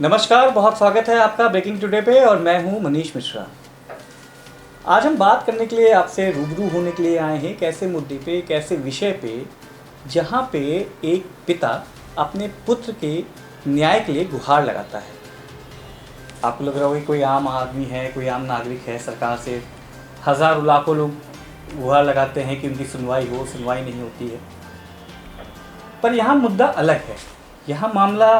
नमस्कार, बहुत स्वागत है आपका ब्रेकिंग टुडे पे और मैं हूं मनीष मिश्रा। आज हम बात करने के लिए आपसे रूबरू होने के लिए आए हैं एक ऐसे मुद्दे पे, एक ऐसे विषय पे जहां पे एक पिता अपने पुत्र के न्याय के लिए गुहार लगाता है। आपको लग रहा होगा कि कोई आम आदमी है, कोई आम नागरिक है, सरकार से हज़ारों लाखों लोग गुहार लगाते हैं कि उनकी सुनवाई हो, सुनवाई नहीं होती है। पर यहाँ मुद्दा अलग है। यहाँ मामला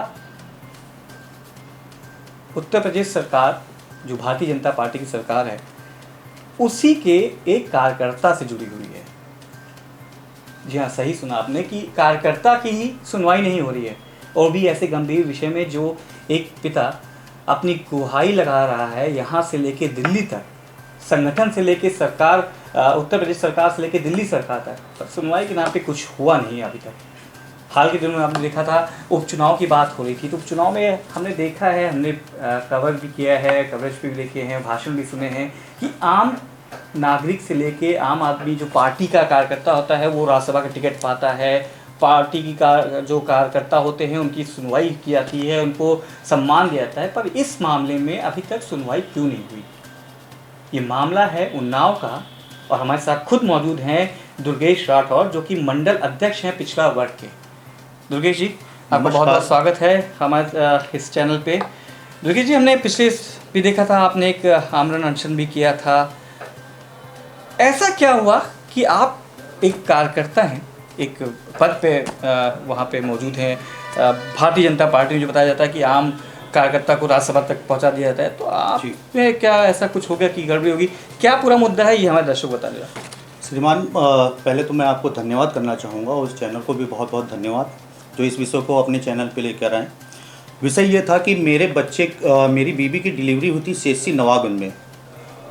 उत्तर प्रदेश सरकार, जो भारतीय जनता पार्टी की सरकार है, उसी के एक कार्यकर्ता से जुड़ी हुई है। जी हाँ, सही सुना आपने कि कार्यकर्ता की ही सुनवाई नहीं हो रही है, और भी ऐसे गंभीर विषय में जो एक पिता अपनी गुहाई लगा रहा है, यहाँ से लेके दिल्ली तक, संगठन से लेके सरकार, उत्तर प्रदेश सरकार से लेके दिल्ली सरकार तक, पर सुनवाई के नाम पे कुछ हुआ नहीं अभी तक। हाल के दिनों में आपने देखा था उपचुनाव की बात हो रही थी, तो उपचुनाव में हमने देखा है, हमने कवर भी किया है, कवरेज भी देखे हैं, भाषण भी सुने हैं कि आम नागरिक से लेके आम आदमी, जो पार्टी का कार्यकर्ता होता है, वो राज्यसभा का टिकट पाता है। पार्टी की जो कार्यकर्ता होते हैं उनकी सुनवाई की जाती है, उनको सम्मान दिया जाता है। पर इस मामले में अभी तक सुनवाई क्यों नहीं हुई? ये मामला है उन्नाव का, और हमारे साथ खुद मौजूद हैं दुर्गेश राठौर, जो कि मंडल अध्यक्ष हैं पिछड़ा वर्ग के। दुर्गेश जी, आपका बहुत बहुत स्वागत है हमारे इस चैनल पे। दुर्गेश जी, हमने पिछले भी देखा था, आपने एक आमरण अनशन भी किया था। ऐसा क्या हुआ कि आप एक कार्यकर्ता हैं, एक पद पे वहाँ पे मौजूद हैं, भारतीय जनता पार्टी में जो बताया जाता है कि आम कार्यकर्ता को राज्यसभा तक पहुँचा दिया जाता है, तो आप में क्या ऐसा कुछ हो गया कि गड़बड़ी होगी? क्या पूरा मुद्दा है, ये हमारे दर्शक बता देगा। श्रीमान, पहले तो मैं आपको धन्यवाद करना चाहूँगा, और इस चैनल को भी बहुत बहुत धन्यवाद जो इस विषय को अपने चैनल पे लेकर आए। विषय ये था कि मेरी बीबी की डिलीवरी हुई थी CHC नवागंज में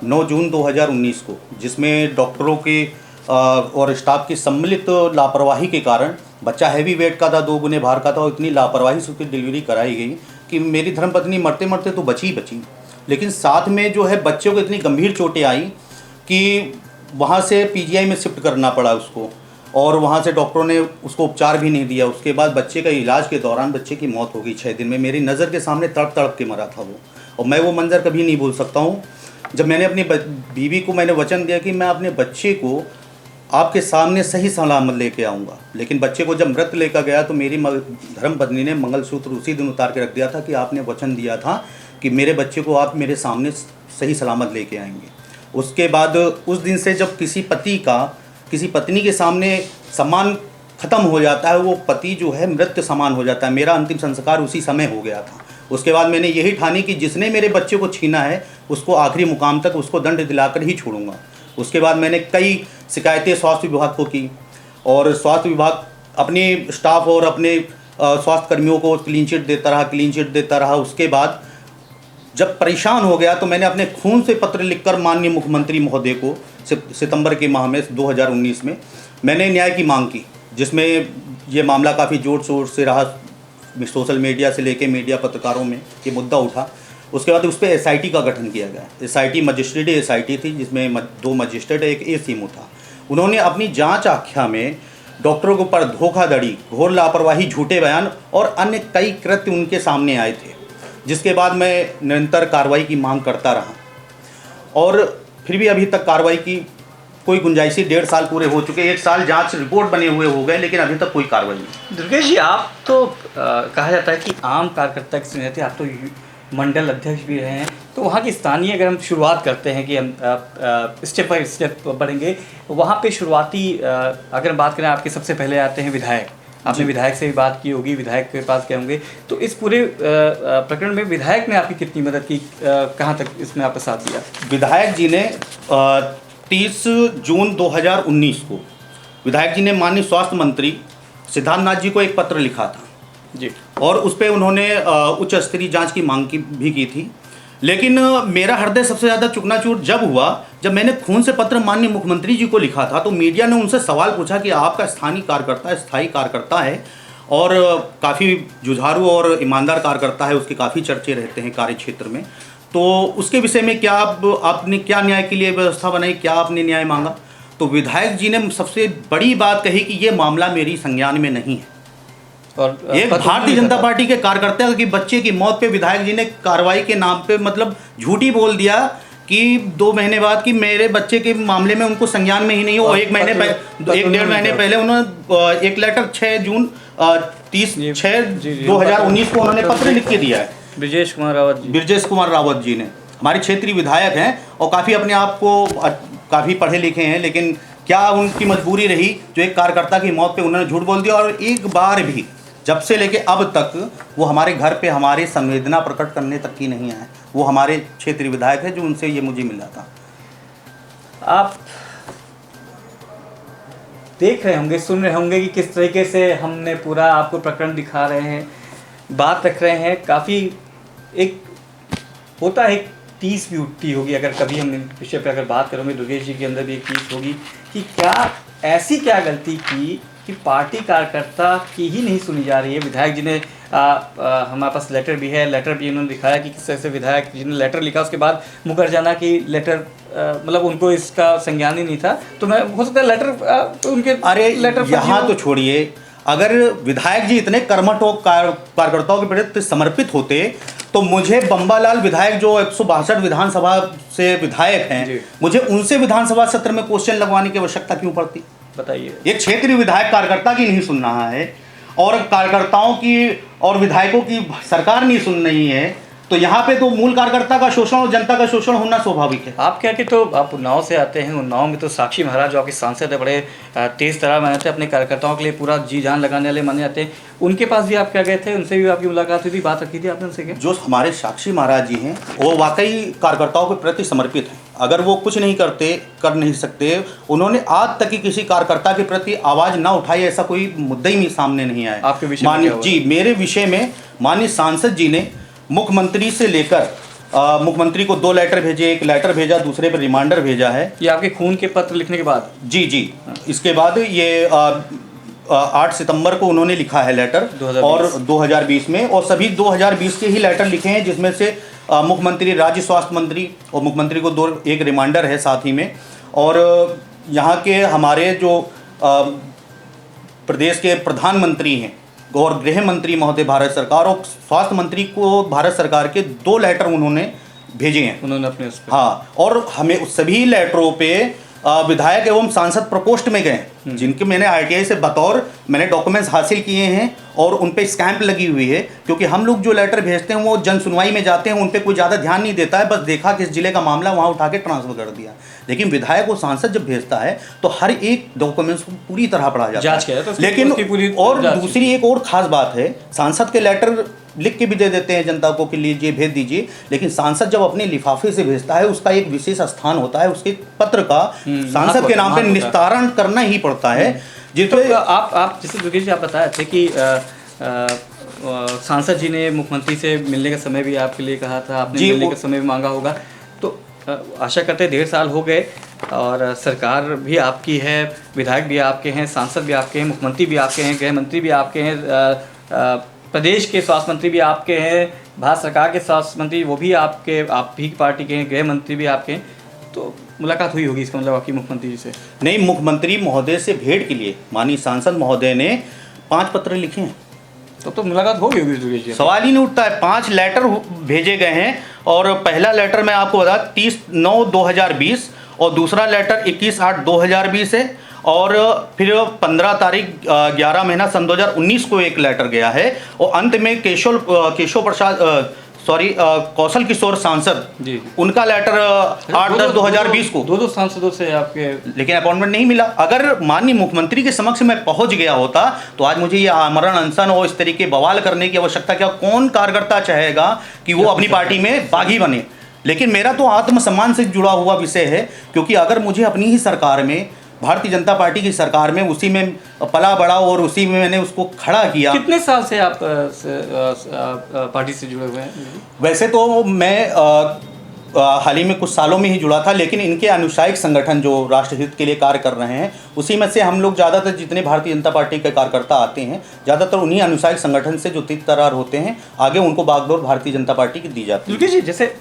9 जून 2019 को, जिसमें डॉक्टरों के और स्टाफ की सम्मिलित लापरवाही के कारण बच्चा हैवी वेट का था, 2 गुने भार का था, और इतनी लापरवाही से उसकी डिलीवरी कराई गई कि मेरी धर्मपत्नी मरते मरते तो बची, लेकिन साथ में जो है बच्चों को इतनी गंभीर चोटें आई कि वहाँ से PGI में शिफ्ट करना पड़ा उसको, और वहाँ से डॉक्टरों ने उसको उपचार भी नहीं दिया। उसके बाद बच्चे का इलाज के दौरान बच्चे की मौत हो गई 6 दिन में। मेरी नज़र के सामने तड़प तड़प के मरा था वो, और मैं वो मंज़र कभी नहीं भूल सकता हूँ। जब मैंने अपनी बीवी को मैंने वचन दिया कि मैं अपने बच्चे को आपके सामने सही सलामत लेके आऊँगा, लेकिन बच्चे को जब मृत लेकर गया तो मेरी धर्मपत्नी ने मंगलसूत्र उसी दिन उतार के रख दिया था कि आपने वचन दिया था कि मेरे बच्चे को आप मेरे सामने सही सलामत लेके आएंगे। उसके बाद उस दिन से जब किसी पत्नी के सामने सम्मान खत्म हो जाता है, वो पति जो है मृत समान हो जाता है। मेरा अंतिम संस्कार उसी समय हो गया था। उसके बाद मैंने यही ठानी कि जिसने मेरे बच्चे को छीना है उसको आखिरी मुकाम तक उसको दंड दिलाकर ही छोड़ूंगा। उसके बाद मैंने कई शिकायतें स्वास्थ्य विभाग को की, और स्वास्थ्य विभाग अपने स्टाफ और अपने स्वास्थ्य कर्मियों को क्लीन चिट देता रहा। उसके बाद जब परेशान हो गया तो मैंने अपने खून से पत्र लिखकर माननीय मुख्यमंत्री महोदय को सितंबर के माह में 2019 में मैंने न्याय की मांग की, जिसमें ये मामला काफ़ी जोर शोर से रहा। सोशल मीडिया से लेके मीडिया पत्रकारों में ये मुद्दा उठा। उसके बाद उस पर SIT का गठन किया गया। SIT मजिस्ट्रेट SIT थी, जिसमें 2 मजिस्ट्रेट, एक ACMO था। उन्होंने अपनी जाँच आख्या में डॉक्टरों के ऊपर धोखाधड़ी, घोर लापरवाही, झूठे बयान और अन्य कई कृत्य उनके सामने आए थे, जिसके बाद मैं निरंतर कार्रवाई की मांग करता रहा, और फिर भी अभी तक कार्रवाई की कोई गुंजाइश ही। 1.5 साल पूरे हो चुके, 1 साल जांच रिपोर्ट बने हुए हो गए, लेकिन अभी तक कोई कार्रवाई नहीं। दुर्गेश जी, आप तो कहा जाता है कि आम कार्यकर्ता की सुनिए, आप तो मंडल अध्यक्ष भी रहे हैं, तो वहाँ की स्थानीय, अगर हम शुरुआत करते हैं कि हम स्टेप बाय स्टेप बढ़ेंगे, वहाँ पे शुरुआती अगर बात करें, आपके सबसे पहले आते हैं विधायक। आपने विधायक से भी बात की होगी, विधायक के पास गए होंगे, तो इस पूरे प्रकरण में विधायक ने आपकी कितनी मदद की, कहाँ तक इसमें आपका साथ दिया? विधायक जी ने 30 जून 2019 को विधायक जी ने माननीय स्वास्थ्य मंत्री सिद्धार्थ नाथ जी को एक पत्र लिखा था जी, और उस पर उन्होंने उच्च स्तरीय जांच की मांग भी की थी। लेकिन मेरा हृदय सबसे ज़्यादा चूर जब हुआ जब मैंने खून से पत्र माननीय मुख्यमंत्री जी को लिखा था, तो मीडिया ने उनसे सवाल पूछा कि आपका स्थानीय कार्यकर्ता है और काफ़ी जुझारू और ईमानदार कार्यकर्ता है, उसके काफ़ी चर्चे रहते हैं कार्य क्षेत्र में, तो उसके विषय में क्या आपने क्या न्याय के लिए व्यवस्था बनाई, क्या आपने न्याय मांगा? तो विधायक जी ने सबसे बड़ी बात कही कि ये मामला मेरी संज्ञान में नहीं है, और एक पत्र भारतीय नहीं जनता लिखा था। पार्टी के कार्यकर्ता की बच्चे की मौत पे विधायक जी ने कार्रवाई के नाम पे मतलब झूठी बोल दिया कि 2 महीने बाद कि मेरे बच्चे के मामले में उनको संज्ञान में ही नहीं हो। और एक महीने पत्र- पहले, एक डेढ़ महीने पहले उन्होंने एक लेटर 6 जून 30/6/2019 को उन्होंने पत्र लिख के दिया है। ब्रजेश कुमार रावत जी। ब्रजेश कुमार रावत जी ने, हमारे क्षेत्रीय विधायक हैं और काफ़ी अपने आप को काफ़ी पढ़े लिखे हैं, लेकिन क्या उनकी मजबूरी रही जो एक कार्यकर्ता की मौत पे उन्होंने झूठ बोल दिया। और एक बार भी जब से लेके अब तक वो हमारे घर पे हमारे संवेदना प्रकट करने तक की नहीं आए। वो हमारे क्षेत्रीय विधायक है जो उनसे ये मुझे मिला था। आप देख रहे होंगे, सुन रहे होंगे कि किस तरीके से हमने पूरा आपको प्रकरण दिखा रहे हैं, बात रख रहे हैं। काफ़ी एक होता है, एक टीस भी उठती होगी अगर कभी हम इस विषय पर अगर बात करेंगे। दुर्गेश जी के अंदर भी एक टीस होगी कि क्या ऐसी क्या गलती की कि पार्टी कार्यकर्ता की ही नहीं सुनी जा रही है। विधायक जी ने हमारे पास लेटर भी है, लेटर भी उन्होंने दिखाया कि किस तरह से विधायक जी ने लेटर लिखा, उसके बाद मुकर जाना कि लेटर मतलब उनको इसका संज्ञान ही नहीं था। तो मैं हो सकता है लेटर उनके अरे लेटर यहाँ तो छोड़िए, अगर विधायक जी इतने कर्मठ कार्यकर्ताओं के प्रति समर्पित होते तो मुझे बम्बालाल विधायक जो 162 विधानसभा से विधायक हैं, मुझे उनसे विधानसभा सत्र में क्वेश्चन लगवाने की आवश्यकता क्यों पड़ती? बताइए। एक क्षेत्रीय विधायक कार्यकर्ता की नहीं सुन रहा है और कार्यकर्ताओं की और विधायकों की सरकार नहीं सुन रही है, तो यहाँ पे तो मूल कार्यकर्ता का शोषण और जनता का शोषण होना स्वाभाविक है। आप क्या कि तो आप उन्नाव से आते हैं, उन्नाव में तो साक्षी महाराज जो आपके सांसद है, बड़े तेज तरह माने थे, अपने कार्यकर्ताओं के लिए पूरा जी जान लगाने वाले माने जाते हैं। उनके पास भी आप क्या गए थे, उनसे भी आपकी मुलाकात हुई थी, बात रखी थी आपने उनसे? क्या जो हमारे साक्षी महाराज जी हैं वो वाकई कार्यकर्ताओं के प्रति समर्पित हैं। अगर वो कुछ नहीं करते, कर नहीं सकते, उन्होंने आज तक ही किसी कार्यकर्ता के प्रति आवाज़ ना उठाई, ऐसा कोई मुद्दा ही सामने नहीं आया। आपके विषय में क्या हुआ? जी, मेरे विषय में माननीय सांसद जी ने मुख्यमंत्री से लेकर मुख्यमंत्री को 2 लेटर भेजे, एक लेटर भेजा, दूसरे पर रिमांडर भेजा है। ये आपके खून के पत्र लिखने के बाद? जी जी, इसके बाद ये 8 सितंबर को उन्होंने लिखा है लेटर 2020। और 2020 में, और सभी 2020 के ही लेटर लिखे हैं, जिसमें से मुख्यमंत्री, राज्य स्वास्थ्य मंत्री और मुख्यमंत्री को एक रिमांडर है साथ ही में। और यहाँ के हमारे जो प्रदेश के प्रधानमंत्री हैं और गृह मंत्री महोदय भारत सरकार और स्वास्थ्य मंत्री को भारत सरकार के 2 लेटर उन्होंने भेजे हैं उन्होंने अपने उस पे। हाँ, और हमें उस सभी लेटरों पे विधायक एवं सांसद प्रकोष्ठ में गए, जिनके मैंने आरटीआई से बतौर मैंने डॉक्यूमेंट्स हासिल किए हैं और उन पे स्टैंप लगी हुई है। क्योंकि हम लोग जो लेटर भेजते हैं वो जन सुनवाई में जाते हैं, उन पे कोई ज़्यादा ध्यान नहीं देता है, बस देखा किस जिले का मामला वहाँ उठा के ट्रांसफर कर दिया। लेकिन विधायक और सांसद जब भेजता है तो हर एक डॉक्यूमेंट्स को पूरी तरह पढ़ा जाता जांच किया है। जाता है, उसकी लेकिन पूरी और जांच दूसरी एक और खास बात है, सांसद के लेटर लिख के भी दे देते हैं जनता को कि लीजिए भेज दीजिए, लेकिन सांसद जब अपने लिफाफे से भेजता है उसका एक विशेष स्थान होता है, उसके पत्र का सांसद के नाम पे निस्तारण करना ही पड़ता है। जिसपे तो आप जैसे दुर्गेश जी आप बताए थे कि सांसद जी ने मुख्यमंत्री से मिलने का समय भी आपके लिए कहा था, आपने मिलने का समय भी मांगा होगा। तो आशा करते हैं 1.5 साल हो गए और सरकार भी आपकी है, विधायक भी आपके हैं, सांसद भी आपके हैं, मुख्यमंत्री भी आपके हैं, गृह मंत्री भी आपके हैं, प्रदेश के स्वास्थ्य मंत्री भी आपके हैं, भारत सरकार के स्वास्थ्य मंत्री वो भी आपके, आप भी पार्टी के हैं, गृह मंत्री भी आपके हैं। तो मुलाकात हुई होगी, इसका मतलब आपकी मुख्यमंत्री जी से? नहीं, मुख्यमंत्री महोदय से भेंट के लिए माननीय सांसद महोदय ने 5 पत्र लिखे हैं। तो मुलाकात हो गई होगी दुर्गेश जी? सवाल ही नहीं उठता है। 5 लेटर भेजे गए हैं और पहला लेटर मैं आपको बता 30/9/2020 और दूसरा लेटर 21/8/2020 है और फिर 15 तारीख 11 महीना सन 2019 को एक लेटर गया है और अंत में कौशल किशोर सांसद जी उनका लेटर 8/10/2020 को। 2 सांसदों से आपके, लेकिन अपॉइंटमेंट नहीं मिला। अगर माननीय मुख्यमंत्री के समक्ष मैं पहुंच गया होता तो आज मुझे ये आमरण अनशन और इस तरीके बवाल करने की आवश्यकता क्या? कौन कार्यकर्ता चाहेगा कि वो अपनी पार्टी में बागी बने? लेकिन मेरा तो आत्मसम्मान से जुड़ा हुआ विषय है, क्योंकि अगर मुझे अपनी ही सरकार में, भारतीय जनता पार्टी की सरकार में, उसी में पला बड़ा और उसी में मैंने उसको खड़ा किया। कितने साल से आप पार्टी से जुड़े हुए हैं? वैसे तो मैं हाल ही में कुछ सालों में ही जुड़ा था, लेकिन इनके अनुशायिक संगठन जो राष्ट्रहित के लिए कार्य कर रहे हैं उसी में से हम लोग ज़्यादातर जितने भारतीय जनता पार्टी के कार्यकर्ता आते हैं ज़्यादातर उन्हीं अनुशायिक संगठन से जो तीर तरार होते हैं, आगे उनको बागडोर भारतीय जनता पार्टी की दी जाती है। दुर्गेश जी, जैसे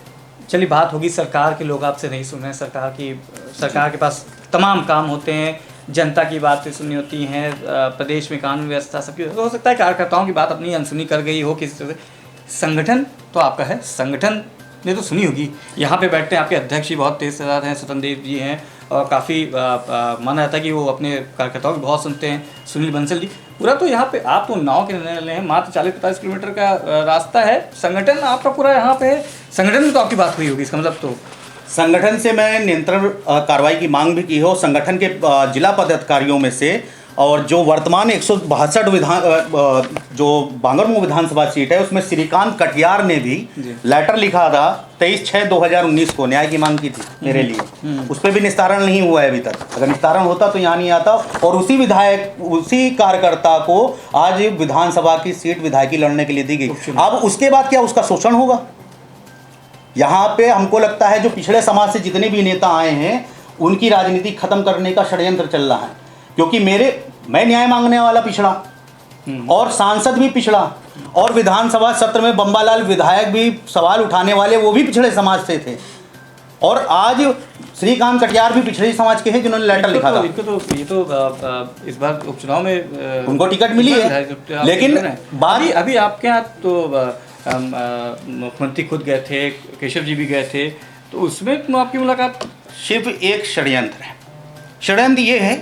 चलिए बात होगी सरकार के, लोग आपसे नहीं सुन रहे हैं, सरकार के पास तमाम काम होते हैं, जनता की बातें सुननी होती हैं, प्रदेश में कानून व्यवस्था सबकी, तो हो सकता है कार्यकर्ताओं की बात अपनी अनसुनी कर गई हो किसी तरह से। संगठन तो आपका है, संगठन ने तो सुनी होगी। यहाँ पे बैठते हैं आपके अध्यक्ष जी, बहुत तेज तर्रार हैं, स्वतंत्र देव जी हैं, और काफ़ी माना जाता है कि वो अपने कार्यकर्ताओं की बहुत सुनते हैं, सुनील बंसल जी। पूरा तो यहाँ पे आप तो नाव के रहने वाले हैं, मात्र 40-45 किलोमीटर का रास्ता है, संगठन आपका पूरा यहाँ पे है, संगठन में तो आपकी बात हुई होगी, इसका मतलब तो संगठन से मैं नियंत्रण कार्रवाई की मांग भी की हो। संगठन के जिला पदाधिकारियों में से, और जो वर्तमान 162 जो बांगरमऊ विधानसभा सीट है उसमें श्रीकांत कटियार ने भी लेटर लिखा था 23/6/2019 को, न्याय की मांग की थी मेरे लिए। उस पर भी निस्तारण नहीं हुआ है अभी तक। अगर निस्तारण होता तो यहाँ नहीं आता, और उसी विधायक, उसी कार्यकर्ता को आज विधानसभा की सीट विधायकी लड़ने के लिए दी गई। अब उसके बाद क्या उसका शोषण होगा? यहाँ पे हमको लगता है जो पिछड़े समाज से जितने भी नेता आए हैं उनकी राजनीति खत्म करने का षड्यंत्र चल रहा है, क्योंकि मैं न्याय मांगने वाला पिछड़ा, और सांसद भी पिछड़ा, और विधानसभा सत्र में बम्बालाल विधायक भी सवाल उठाने वाले वो भी पिछड़े समाज से थे, और आज श्रीकांत कटियार भी पिछड़े समाज के हैं जिन्होंने लेटर लिखा था। ये तो इस बार उपचुनाव में उनको टिकट मिली है, लेकिन बात अभी आपके यहाँ तो मुख्यमंत्री खुद गए थे, केशव जी भी गए थे, तो उसमें आपकी मुलाकात? सिर्फ एक षड्यंत्र है। षड्यंत्र ये है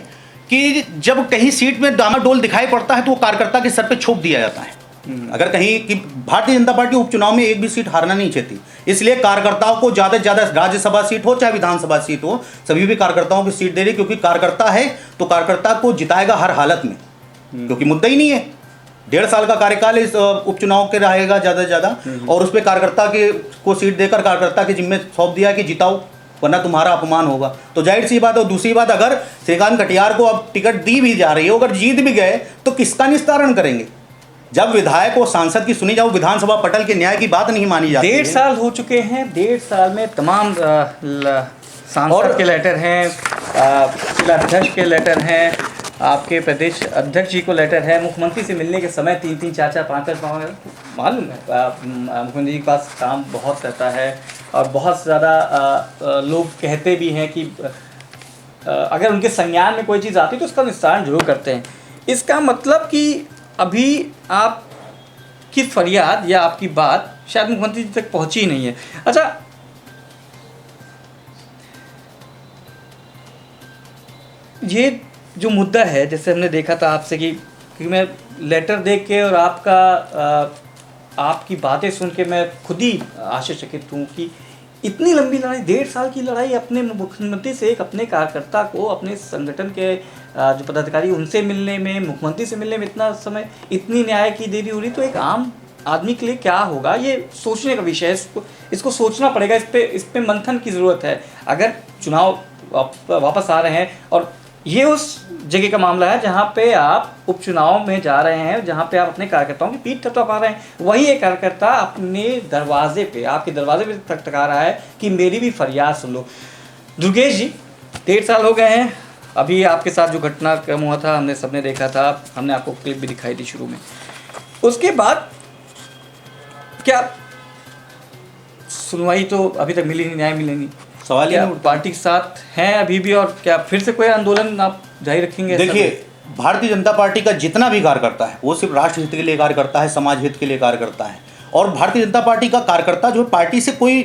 कि जब कहीं सीट में डामाडोल दिखाई पड़ता है तो वो कार्यकर्ता के सर पे छोप दिया जाता है। अगर कहीं कि भारतीय जनता पार्टी उपचुनाव में एक भी सीट हारना नहीं चाहती, इसलिए कार्यकर्ताओं को ज़्यादा से ज़्यादा राज्यसभा सीट हो चाहे विधानसभा सीट हो, सभी भी कार्यकर्ताओं की सीट दे रही, क्योंकि कार्यकर्ता है तो कार्यकर्ता को जिताएगा हर हालत में, क्योंकि मुद्दा ही नहीं है। 1.5 साल का कार्यकाल इस उपचुनाव के रहेगा ज़्यादा से ज़्यादा, और उस पर कार्यकर्ता के को सीट देकर कार्यकर्ता के जिम्मे सौंप दिया कि जिताओ वरना तुम्हारा अपमान होगा। तो जाहिर सी बात है। और दूसरी बात, अगर श्रीकांत कटियार को अब टिकट दी भी जा रही है, अगर जीत भी गए तो किसका निस्तारण करेंगे? जब विधायक और सांसद की सुनी जाओ, विधानसभा पटल के न्याय की बात नहीं मानी जाती। 1.5 साल हो चुके हैं, 1.5 साल में तमाम सांसद के लेटर हैं, जिलाध्यक्ष के लेटर हैं, आपके प्रदेश अध्यक्ष जी को लेटर है, मुख्यमंत्री से मिलने के समय 3-3, 4-4, 5-5 मालूम है मुख्यमंत्री जी के पास काम बहुत रहता है, और बहुत ज़्यादा लोग कहते भी हैं कि अगर उनके संज्ञान में कोई चीज़ आती है तो उसका निस्तारण जरूर करते हैं। इसका मतलब कि अभी आपकी फरियाद या आपकी बात शायद मुख्यमंत्री जी तक पहुंची ही नहीं है। अच्छा, ये जो मुद्दा है, जैसे हमने देखा था आपसे कि मैं लेटर देख के और आपकी बातें सुन के मैं खुद ही आश्चर्यचकित हूँ कि इतनी लंबी लड़ाई, 1.5 साल की लड़ाई, अपने मुख्यमंत्री से एक अपने कार्यकर्ता को, अपने संगठन के जो पदाधिकारी उनसे मिलने में, मुख्यमंत्री से मिलने में इतना समय, इतनी न्याय की देरी हो रही, तो एक आम आदमी के लिए क्या होगा, ये सोचने का विषय है। इसको सोचना पड़ेगा, इस पे मंथन की ज़रूरत है। अगर चुनाव वापस आ रहे हैं, और ये उस जगह का मामला है जहाँ पे आप उपचुनाव में जा रहे हैं, जहाँ पे आप अपने कार्यकर्ताओं की पीठ थपथपा रहे हैं, वही एक कार्यकर्ता अपने दरवाजे पे, आपके दरवाजे पे थकथका रहा है कि मेरी भी फरियाद सुन लो। दुर्गेश जी, 1.5 साल हो गए हैं, अभी आपके साथ जो घटनाक्रम हुआ था हमने सबने देखा था, हमने आपको क्लिप भी दिखाई थी शुरू में। उसके बाद क्या सुनवाई तो अभी तक मिली नहीं, न्याय मिले नहीं, सवाल क्या पार्टी के साथ हैं अभी भी, और क्या फिर से कोई आंदोलन आप जारी रखेंगे? देखिए, भारतीय जनता पार्टी का जितना भी कार्यकर्ता है वो सिर्फ राष्ट्र हित के लिए कार्य करता है, समाज हित के लिए कार्य करता है। और भारतीय जनता पार्टी का कार्यकर्ता जो पार्टी से कोई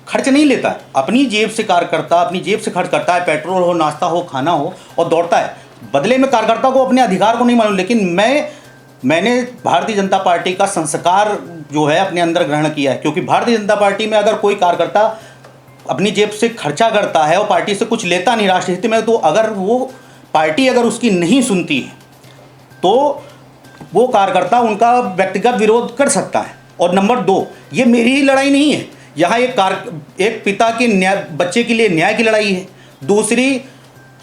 खर्च नहीं लेता है, अपनी जेब से कार्यकर्ता अपनी जेब से खर्च करता है, पेट्रोल हो, नाश्ता हो, खाना हो, और दौड़ता है। बदले में कार्यकर्ता को अपने अधिकार को नहीं मालूम। लेकिन मैंने भारतीय जनता पार्टी का संस्कार जो है अपने अंदर ग्रहण किया है, क्योंकि भारतीय जनता पार्टी में अगर कोई कार्यकर्ता अपनी जेब से खर्चा करता है और पार्टी से कुछ लेता नहीं राष्ट्र हित में, तो अगर वो पार्टी अगर उसकी नहीं सुनती है तो वो कार्यकर्ता उनका व्यक्तिगत विरोध कर सकता है। और नंबर 2, ये मेरी ही लड़ाई नहीं है, यहाँ एक पिता के बच्चे के लिए न्याय की लड़ाई है, दूसरी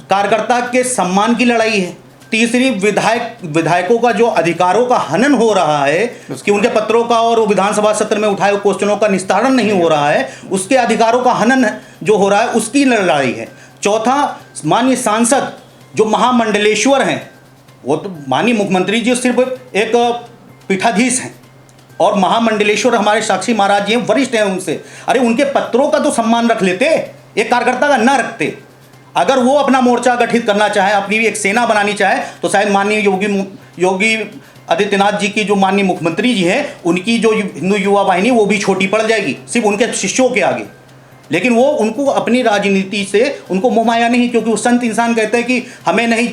कार्यकर्ता के सम्मान की लड़ाई है, तीसरी विधायकों का जो अधिकारों का हनन हो रहा है कि उनके पत्रों का और विधानसभा सत्र में उठाए हुए क्वेश्चनों का निस्तारण नहीं हो रहा है, उसके अधिकारों का हनन जो हो रहा है उसकी लड़ाई है। चौथा, माननीय सांसद जो महामंडलेश्वर हैं, वो तो माननीय मुख्यमंत्री जी सिर्फ एक पीठाधीश हैं, और महामंडलेश्वर हमारे साक्षी महाराज जी हैं, वरिष्ठ हैं उनसे। अरे उनके पत्रों का तो सम्मान रख लेते, एक कार्यकर्ता का ना रखते। अगर वो अपना मोर्चा गठित करना चाहे, अपनी भी एक सेना बनानी चाहे, तो शायद माननीय योगी आदित्यनाथ जी की जो माननीय मुख्यमंत्री जी हैं, उनकी जो हिंदू युवा वाहिनी वो भी छोटी पड़ जाएगी सिर्फ उनके शिष्यों के आगे। लेकिन वो उनको अपनी राजनीति से उनको मोह माया नहीं, क्योंकि वो संत इंसान कहते हैं कि हमें नहीं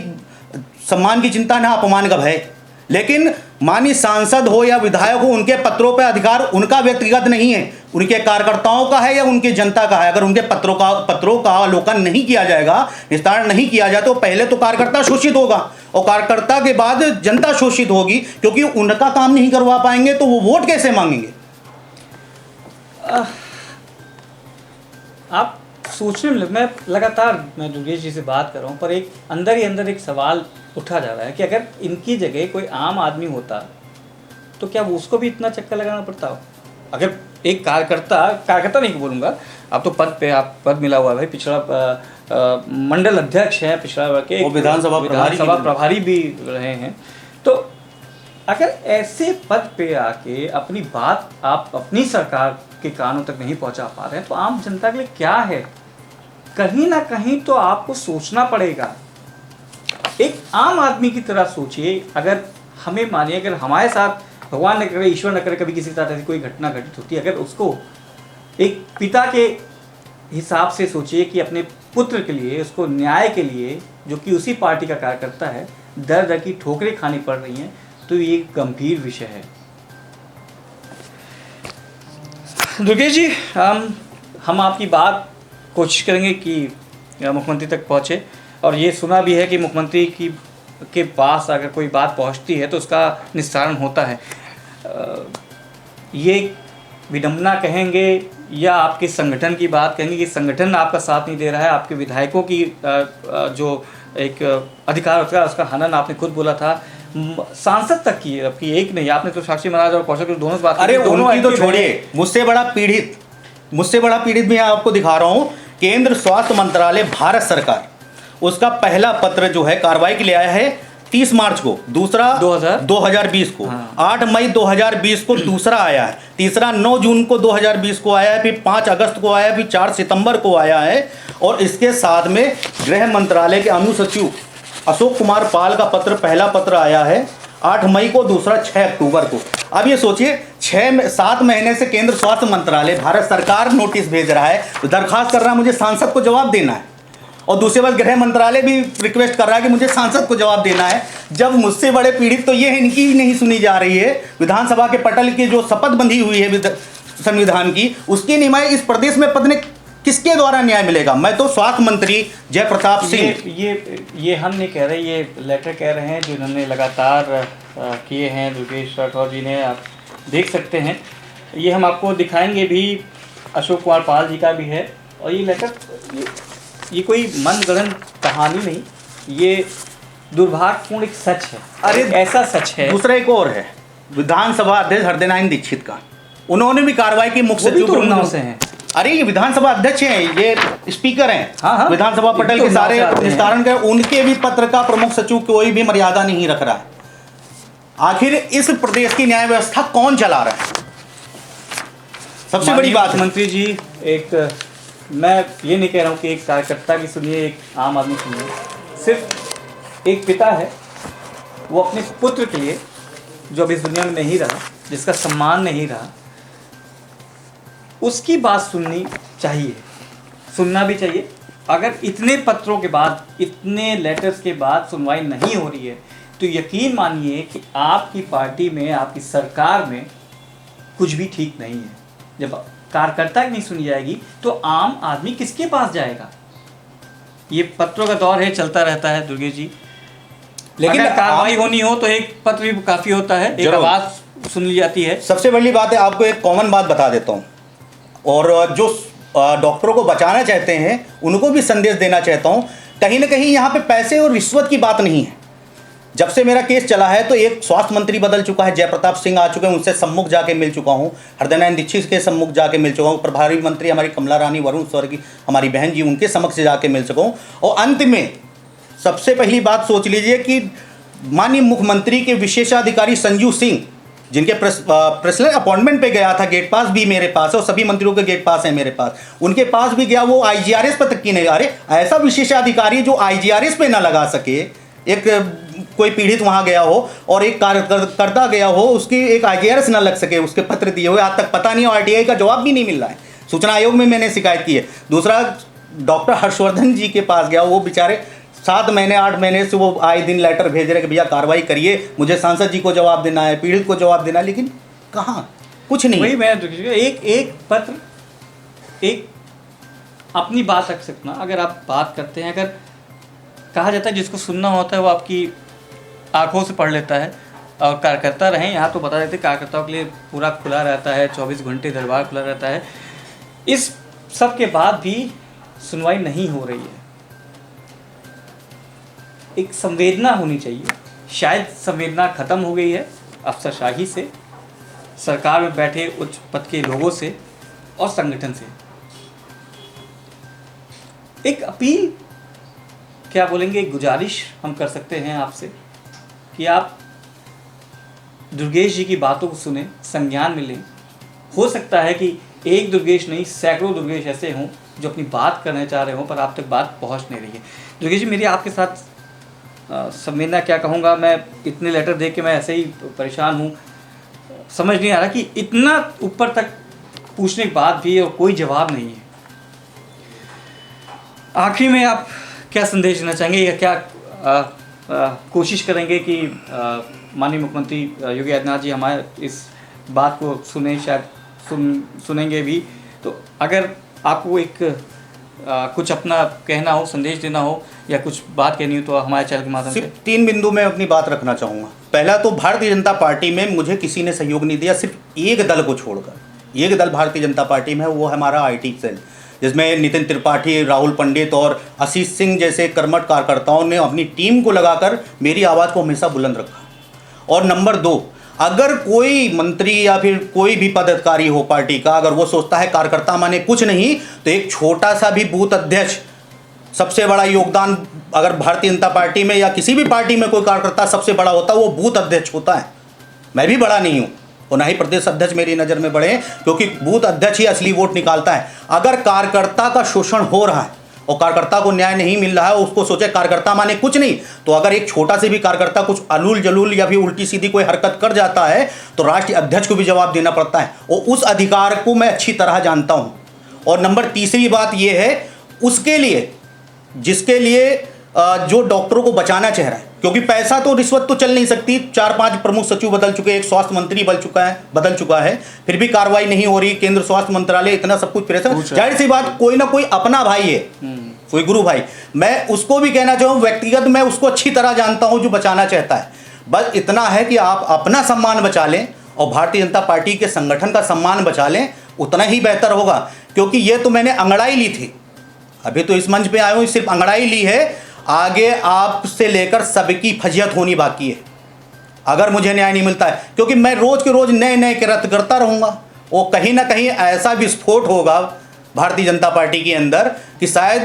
सम्मान की चिंता ना अपमान का भय। लेकिन माननीय सांसद हो या विधायक हो, उनके पत्रों पर अधिकार उनका व्यक्तिगत नहीं है, उनके कार्यकर्ताओं का है या उनकी जनता का है। अगर उनके पत्रों का अवलोकन नहीं किया जाएगा, निस्तारण नहीं किया जाए, तो पहले तो कार्यकर्ता शोषित होगा और कार्यकर्ता के बाद जनता शोषित होगी, क्योंकि उनका काम नहीं करवा पाएंगे तो वो वोट कैसे मांगेंगे। आप सोचने में मैं लगातार दुर्गेश जी से बात कर रहा हूँ, पर एक अंदर ही अंदर एक सवाल उठा जा रहा है कि अगर इनकी जगह कोई आम आदमी होता तो क्या वो उसको भी इतना चक्कर लगाना पड़ता हो। अगर एक कार्यकर्ता नहीं बोलूँगा, आप तो पद मिला हुआ है भाई, पिछड़ा मंडल अध्यक्ष है पिछड़ा वर्ग के, विधानसभा प्रभारी भी रहे हैं, तो अगर ऐसे पद पे आके अपनी बात आप अपनी सरकार के कानों तक नहीं पहुंचा पा रहे हैं, तो आम जनता के लिए क्या है। कहीं ना कहीं तो आपको सोचना पड़ेगा, एक आम आदमी की तरह सोचिए। अगर हमें मानिए, अगर हमारे साथ भगवान न करे, ईश्वर न करे, कभी किसी के साथ ऐसी कोई घटना घटित होती है, अगर उसको एक पिता के हिसाब से सोचिए कि अपने पुत्र के लिए, उसको न्याय के लिए, जो कि उसी पार्टी का कार्यकर्ता है, दर दर की ठोकरें खानी पड़ रही हैं, तो ये गंभीर विषय है। दुर्गेश जी, हम आपकी बात कोशिश करेंगे कि मुख्यमंत्री तक पहुँचे, और ये सुना भी है कि मुख्यमंत्री के पास अगर कोई बात पहुंचती है तो उसका निस्तारण होता है। ये विडंबना कहेंगे या आपके संगठन की बात कहेंगे कि संगठन आपका साथ नहीं दे रहा है, आपके विधायकों की जो एक अधिकार होता है उसका हनन आपने खुद बोला था, सांसद तक की आपकी एक नहीं, आपने तो साक्षी महाराज और कौशल दोनों से बात, अरे उनकी तो छोड़िए, मुझसे बड़ा पीड़ित मैं आपको दिखा रहा हूँ। केंद्र स्वास्थ्य मंत्रालय भारत सरकार, उसका पहला पत्र जो है कार्रवाई के लिए आया है 30 मार्च को, दूसरा 2020 को, 8 मई 2020 को दूसरा आया है, तीसरा 9 जून को 2020 को आया है, फिर 5 अगस्त को आया है, फिर 4 सितंबर को आया है, और इसके साथ में गृह मंत्रालय के अनुसचिव अशोक कुमार पाल का पत्र, पहला पत्र आया है 8 मई को, दूसरा 6 अक्टूबर को। अब ये सोचिए 7 महीने से केंद्र स्वास्थ्य मंत्रालय भारत सरकार नोटिस भेज रहा है, दरखास्त कर रहा है मुझे सांसद को जवाब देना है, और दूसरे बार गृह मंत्रालय भी रिक्वेस्ट कर रहा है कि मुझे सांसद को जवाब देना है। जब मुझसे बड़े पीड़ित तो ये इनकी नहीं सुनी जा रही है, विधानसभा के पटल की जो शपथ बंधी हुई है संविधान की, उसकी निमाई इस प्रदेश में पद ने किसके द्वारा न्याय मिलेगा। मैं तो स्वास्थ्य मंत्री जयप्रताप सिंह, ये हम नहीं कह रहे, ये लेटर कह रहे हैं जो इन्होंने लगातार किए हैं दुर्गेश राठौर जी ने, आप देख सकते हैं, ये हम आपको दिखाएंगे भी, अशोक कुमार पाल जी का भी है। और ये लेटर ये कोई मनगढ़ंत कहानी नहीं, ये दुर्भाग्यपूर्ण एक सच है। अरे ऐसा सच है। दूसरा एक और है, विधानसभा अध्यक्ष हृदय नारायण दीक्षित का, उन्होंने भी कार्रवाई की, मुख्य सचिव से हैं। अरे ये विधानसभा अध्यक्ष हैं, ये स्पीकर हैं, हाँ, विधानसभा पटल के सारे निस्तारण कर, उनके भी पत्र का प्रमुख सचिव कोई भी मर्यादा नहीं रख रहा है। आखिर इस प्रदेश की न्याय व्यवस्था कौन चला रहा है? सबसे बड़ी बात मंत्री जी, एक मैं ये नहीं कह रहा हूँ कि एक कार्यकर्ता की सुनिए, एक आम आदमी सुनिए, सिर्फ एक पिता है, वो अपने पुत्र के लिए जो अभी इस दुनिया में नहीं रहा, जिसका सम्मान नहीं रहा, उसकी बात सुननी चाहिए, सुनना भी चाहिए। अगर इतने पत्रों के बाद, इतने लेटर्स के बाद सुनवाई नहीं हो रही है, तो यकीन मानिए कि आपकी पार्टी में, आपकी सरकार में कुछ भी ठीक नहीं है। जब कार्यकर्ता की नहीं सुनी जाएगी तो आम आदमी किसके पास जाएगा। ये पत्रों का दौर है, चलता रहता है दुर्गेश जी, लेकिन कार्रवाई होनी हो तो एक पत्र भी काफ़ी होता है, एक आवाज़ सुन ली जाती है। सबसे बड़ी बात है, आपको एक कॉमन बात बता देता हूँ, और जो डॉक्टरों को बचाना चाहते हैं उनको भी संदेश देना चाहता हूँ, कहीं ना कहीं यहाँ पे पैसे और रिश्वत की बात नहीं है। जब से मेरा केस चला है तो एक स्वास्थ्य मंत्री बदल चुका है, जयप्रताप सिंह आ चुके हैं, उनसे सम्मुख जाके मिल चुका हूँ, हृदय नारायण दीक्षित के सम्मुख जाके मिल चुका हूँ, प्रभारी मंत्री हमारी कमला रानी वरुण स्वर्गीय हमारी बहन जी, उनके समक्ष जाके मिल चुका हूँ। और अंत में सबसे पहली बात सोच लीजिए कि माननीय मुख्यमंत्री के विशेषाधिकारी संजीव सिंह जिनके पर्सनल अपॉइंटमेंट पे गया था, गेट पास भी मेरे पास है और सभी मंत्रियों के गेट पास है मेरे पास, उनके पास भी गया, वो आईजीआरएस पर तक की नहीं। अरे ऐसा विशेषाधिकारी जो आईजीआरएस पे ना लगा सके, एक कोई पीड़ित वहाँ गया हो और एक कार्यकर्ता गया हो, उसकी एक आईजीआरएस ना लग सके, उसके पत्र दिए हुए आज तक पता नहीं, और आरटीआई का जवाब भी नहीं मिल रहा है। सूचना आयोग में मैंने शिकायत की है। दूसरा, डॉक्टर हर्षवर्धन जी के पास गया, वो बेचारे 7 महीने 8 महीने से वो आए दिन लेटर भेज रहे कि भैया कार्रवाई करिए, मुझे सांसद जी को जवाब देना है, पीड़ित को जवाब देना है, लेकिन कहाँ, कुछ नहीं। वही मैं एक पत्र, एक अपनी बात रख सकना। अगर आप बात करते हैं, अगर कहा जाता है जिसको सुनना होता है वो आपकी आंखों से पढ़ लेता है, और कार्यकर्ता रहें यहाँ तो बता देते, कार्यकर्ताओं के लिए पूरा खुला रहता है, 24 घंटे दरबार खुला रहता है। इस सब के बाद भी सुनवाई नहीं हो रही है। एक संवेदना होनी चाहिए, शायद संवेदना खत्म हो गई है अफसरशाही से, सरकार में बैठे उच्च पद के लोगों से और संगठन से। एक अपील, क्या बोलेंगे, एक गुजारिश हम कर सकते हैं आपसे कि आप दुर्गेश जी की बातों को सुने, संज्ञान में लें। हो सकता है कि एक दुर्गेश नहीं, सैकड़ों दुर्गेश ऐसे हों जो अपनी बात करना चाह रहे हों पर आप तक बात पहुंच नहीं रही है। दुर्गेश जी, मेरी आपके साथ संवेदना क्या कहूँगा, मैं इतने लेटर देख के मैं ऐसे ही परेशान हूँ। समझ नहीं आ रहा कि इतना ऊपर तक पूछने के बाद भी और कोई जवाब नहीं है। आखिर में आप क्या संदेश देना चाहेंगे, या क्या कोशिश करेंगे कि माननीय मुख्यमंत्री योगी आदित्यनाथ जी हमारे इस बात को सुने, शायद सुनेंगे भी। तो अगर आपको एक कुछ अपना कहना हो, संदेश देना हो या कुछ बात कहनी हो तो हमारे चैनल के माध्यम से। सिर्फ 3 बिंदु में अपनी बात रखना चाहूँगा। पहला तो भारतीय जनता पार्टी में मुझे किसी ने सहयोग नहीं दिया, सिर्फ एक दल को छोड़कर। एक दल भारतीय जनता पार्टी में है, वो है हमारा IT सेल, जिसमें नितिन त्रिपाठी, राहुल पंडित और आशीष सिंह जैसे कर्मठ कार्यकर्ताओं ने अपनी टीम को लगाकर मेरी आवाज़ को हमेशा बुलंद रखा। और नंबर 2, अगर कोई मंत्री या फिर कोई भी पदाधिकारी हो पार्टी का, अगर वो सोचता है कार्यकर्ता माने कुछ नहीं, तो एक छोटा सा भी बूथ अध्यक्ष, सबसे बड़ा योगदान अगर भारतीय जनता पार्टी में या किसी भी पार्टी में कोई कार्यकर्ता सबसे बड़ा होता है, वो बूथ अध्यक्ष होता है। मैं भी बड़ा नहीं हूँ और ना ही प्रदेश अध्यक्ष मेरी नज़र में बड़े हैं, क्योंकि बूथ अध्यक्ष ही असली वोट निकालता है। अगर कार्यकर्ता का शोषण हो रहा है और कार्यकर्ता को न्याय नहीं मिल रहा है, उसको सोचे कार्यकर्ता माने कुछ नहीं, तो अगर एक छोटा से भी कार्यकर्ता कुछ अलूल जलूल या फिर उल्टी सीधी कोई हरकत कर जाता है तो राष्ट्रीय अध्यक्ष को भी जवाब देना पड़ता है, और उस अधिकार को मैं अच्छी तरह जानता हूँ। और नंबर तीसरी बात यह है, उसके लिए जिसके लिए जो डॉक्टरों को बचाना चाह रहा है, क्योंकि पैसा तो रिश्वत तो चल नहीं सकती। 4-5 प्रमुख सचिव बदल चुके, एक स्वास्थ्य मंत्री बदल चुका है, फिर भी कार्रवाई नहीं हो रही। केंद्र स्वास्थ्य मंत्रालय इतना सब कुछ प्रेशर, जाहिर सी बात कोई ना कोई अपना भाई है, कोई गुरु भाई। मैं उसको भी कहना चाहूँ, व्यक्तिगत मैं उसको अच्छी तरह जानता हूँ जो बचाना चाहता है। बस इतना है कि आप अपना सम्मान बचा लें और भारतीय जनता पार्टी के संगठन का सम्मान बचा लें, उतना ही बेहतर होगा। क्योंकि ये तो मैंने अंगड़ाई ली थी, अभी तो इस मंच पे आया हूँ, सिर्फ अंगड़ाई ली है। आगे आपसे लेकर सबकी फजियत होनी बाकी है अगर मुझे न्याय नहीं मिलता है, क्योंकि मैं रोज के रोज नए नए कृत्य करता रहूँगा। वो कहीं ना कहीं ऐसा विस्फोट होगा भारतीय जनता पार्टी के अंदर कि शायद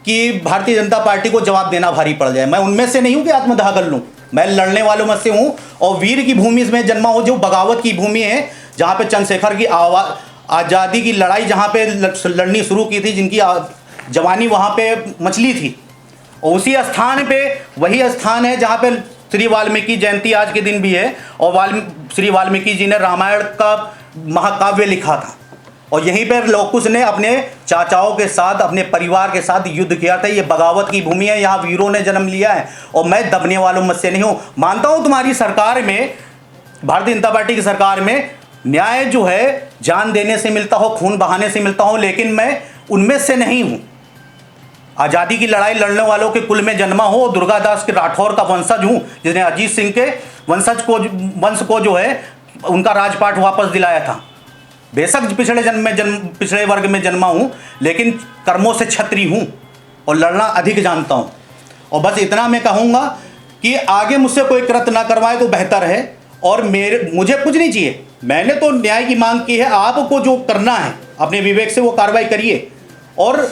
कि भारतीय जनता पार्टी को जवाब देना भारी पड़ जाए। मैं उनमें से नहीं हूँ कि आत्मदाह कर लूँ, मैं लड़ने वालों में से हूँ और वीर की भूमि में जन्मा हो, जो बगावत की भूमि है, जहाँ पे चंद्रशेखर की आज़ादी की लड़ाई जहाँ पे लड़नी शुरू की थी, जिनकी जवानी वहाँ पे मचली थी, और उसी स्थान पे वही स्थान है जहाँ पे श्री वाल्मीकि जयंती आज के दिन भी है, और श्री वाल्मीकि जी ने रामायण का महाकाव्य लिखा था, और यहीं पर लौकुश ने अपने चाचाओं के साथ, अपने परिवार के साथ युद्ध किया था। ये बगावत की भूमि है, यहाँ वीरों ने जन्म लिया है, और मैं दबने वालों में से नहीं हूँ। मानता हूँ तुम्हारी सरकार में, भारतीय जनता पार्टी की सरकार में न्याय जो है जान देने से मिलता हो, खून बहाने से मिलता हो, लेकिन मैं उनमें से नहीं हूँ। आज़ादी की लड़ाई लड़ने वालों के कुल में जन्मा हो, दुर्गादास के राठौर का वंशज हूँ, जिसने अजीत सिंह के वंश को जो है उनका राजपाट वापस दिलाया था। बेशक पिछड़े वर्ग में जन्मा हूँ, लेकिन कर्मों से क्षत्रिय हूँ और लड़ना अधिक जानता हूँ। और बस इतना मैं कहूँगा कि आगे मुझसे कोई कृत्य ना करवाए तो बेहतर है, और मुझे कुछ नहीं चाहिए। मैंने तो न्याय की मांग की है, आपको जो करना है अपने विवेक से वो कार्रवाई करिए। और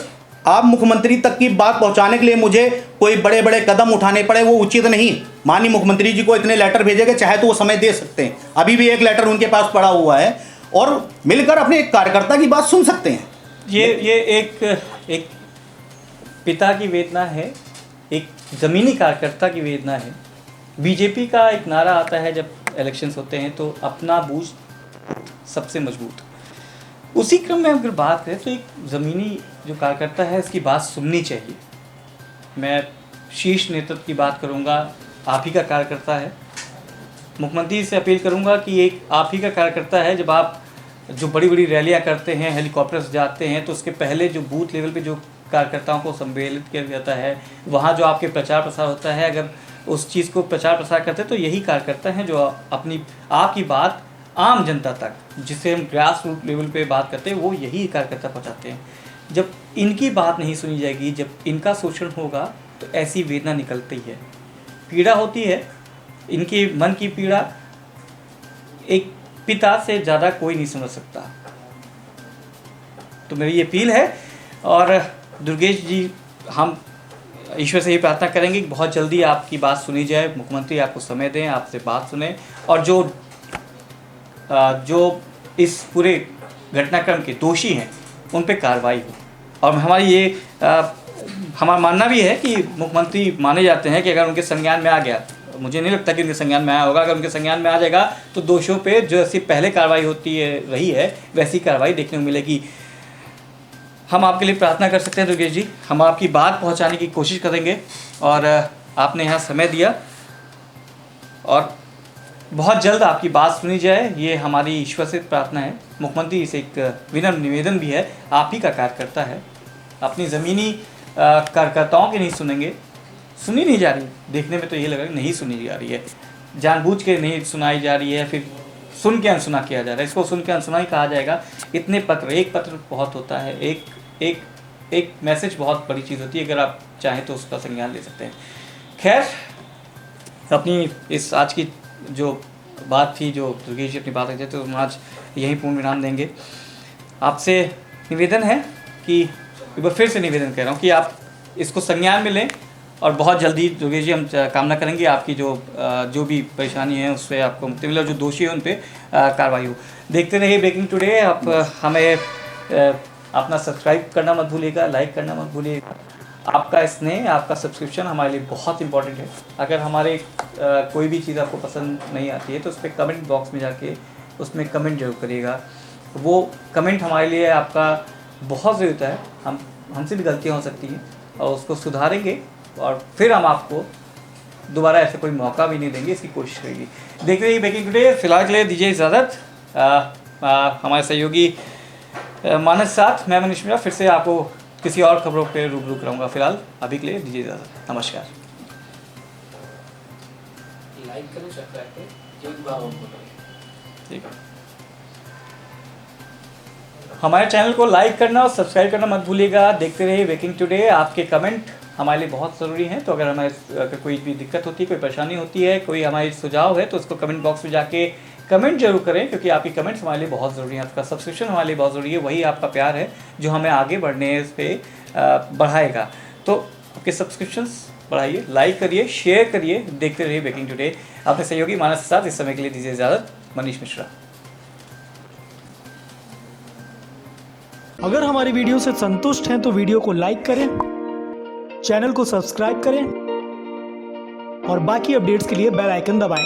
आप मुख्यमंत्री तक की बात पहुंचाने के लिए मुझे कोई बड़े बड़े कदम उठाने पड़े, वो उचित नहीं। माननीय मुख्यमंत्री जी को इतने लेटर भेजेंगे, चाहे तो वो समय दे सकते हैं। अभी भी एक लेटर उनके पास पड़ा हुआ है और मिलकर अपने एक कार्यकर्ता की बात सुन सकते हैं। ये एक पिता की वेदना है, एक ज़मीनी कार्यकर्ता की वेदना है। बीजेपी का एक नारा आता है जब इलेक्शंस होते हैं, तो अपना बूझ सबसे मजबूत। उसी क्रम में अगर बात करें तो एक ज़मीनी जो कार्यकर्ता है इसकी बात सुननी चाहिए। मैं शीर्ष नेतृत्व की बात करूंगा, आप ही का कार्यकर्ता है। मुख्यमंत्री से अपील करूंगा कि एक आप ही का कार्यकर्ता है। जब आप जो बड़ी बड़ी रैलियां करते हैं, हेलीकॉप्टर से जाते हैं, तो उसके पहले जो बूथ लेवल पे जो कार्यकर्ताओं को सम्मेलित किया जाता है, वहाँ जो आपके प्रचार प्रसार होता है, अगर उस चीज़ को प्रचार प्रसार करते हैं तो यही कार्यकर्ता हैं जो अपनी आपकी बात आम जनता तक, जिसे हम ग्रास रूट लेवल पे बात करते हैं, वो यही कार्यकर्ता पहुँचाते हैं। जब इनकी बात नहीं सुनी जाएगी, जब इनका शोषण होगा, तो ऐसी वेदना निकलती है, पीड़ा होती है। इनके मन की पीड़ा एक पिता से ज़्यादा कोई नहीं समझ सकता। तो मेरी ये अपील है। और दुर्गेश जी, हम ईश्वर से ये प्रार्थना करेंगे कि बहुत जल्दी आपकी बात सुनी जाए, मुख्यमंत्री आपको समय दें, आपसे बात सुने, और जो इस पूरे घटनाक्रम के दोषी हैं उन पे कार्रवाई हो। और हमारा मानना भी है कि मुख्यमंत्री माने जाते हैं कि अगर उनके संज्ञान में आ गया, मुझे नहीं लगता कि उनके संज्ञान में आया होगा, अगर उनके संज्ञान में आ जाएगा तो दोषियों पे जो ऐसी पहले कार्रवाई होती है रही है वैसी कार्रवाई देखने को मिलेगी। हम आपके लिए प्रार्थना कर सकते हैं दुर्गेश जी, हम आपकी बात पहुंचाने की कोशिश करेंगे। और आपने यहाँ समय दिया और बहुत जल्द आपकी बात सुनी जाए, ये हमारी ईश्वर से प्रार्थना है। मुख्यमंत्री से एक विनम्र निवेदन भी है, आप ही का कार्यकर्ता है, अपनी ज़मीनी कार्यकर्ताओं की नहीं सुनेंगे, सुनी नहीं जा रही, देखने में तो ये लग रहा है नहीं सुनी जा रही है, जानबूझ के नहीं सुनाई जा रही है, फिर सुन के अनसुना किया जा रहा है। इसको सुन के अनसुना ही कहा जाएगा। इतने पत्र, एक पत्र बहुत होता है, एक मैसेज बहुत बड़ी चीज़ होती है, अगर आप चाहें तो उसका संज्ञान ले सकते हैं। खैर, अपनी इस आज की जो बात थी, जो दुर्गेश जी अपनी बात रखते तो हम आज यहीं पूर्ण विराम देंगे। आपसे निवेदन है कि एक बार फिर से निवेदन कर रहा हूँ कि आप इसको संज्ञान में लें, और बहुत जल्दी दुर्गेश जी हम कामना करेंगे आपकी जो भी परेशानी है उससे आपको मुक्ति मिले, और जो दोषी है उन पर कार्रवाई हो। देखते रहिए ब्रेकिंग टुडे। आप हमें अपना सब्सक्राइब करना मत भूलिएगा, लाइक करना मत भूलिएगा। आपका स्नेह, आपका सब्सक्रिप्शन हमारे लिए बहुत इंपॉर्टेंट है। अगर हमारे कोई भी चीज़ आपको पसंद नहीं आती है तो उस पर कमेंट बॉक्स में जाके उसमें कमेंट जरूर करिएगा। वो कमेंट हमारे लिए आपका बहुत ज़रूरत है। हमसे भी गलतियाँ हो सकती हैं और उसको सुधारेंगे, और फिर हम आपको दोबारा ऐसे कोई मौका भी नहीं देंगे, इसकी कोशिश करेंगे। देखते रहिए ब्रेकिंग टुडे। फिलहाल के लिए दीजिए इजाज़त। हमारे सहयोगी मानस साथ, मैं मनीष मिश्रा, फिर से आपको किसी और खबरों पे रूबरू कराऊंगा। फिलहाल अभी के लिए दीजिए इजाज़त। नमस्कार। लाइक करें, सब्सक्राइब करें, ठीक है। हमारे चैनल को लाइक करना और सब्सक्राइब करना मत भूलिएगा। देखते रहिए ब्रेकिंग टुडे। आपके कमेंट हमारे लिए बहुत ज़रूरी हैं, तो अगर कोई भी दिक्कत होती है, कोई परेशानी होती है, कोई हमारी सुझाव है, तो उसको कमेंट बॉक्स में जाके कमेंट जरूर करें, क्योंकि आपकी कमेंट्स हमारे लिए बहुत ज़रूरी हैं। आपका सब्सक्रिप्शन हमारे लिए बहुत ज़रूरी है। वही आपका प्यार है जो हमें आगे बढ़ने पे बढ़ाएगा। तो आपके सब्सक्रिप्शंस बढ़ाइए, लाइक करिए, शेयर करिए। देखते रहिए ब्रेकिंग टुडे। अपने सहयोगी मानस के साथ इस समय के लिए दीजिए इजाज़त। मनीष मिश्रा। अगर हमारी वीडियो से संतुष्ट हैं तो वीडियो को लाइक करें, चैनल को सब्सक्राइब करें और बाकी अपडेट्स के लिए बेल आइकन दबाएं।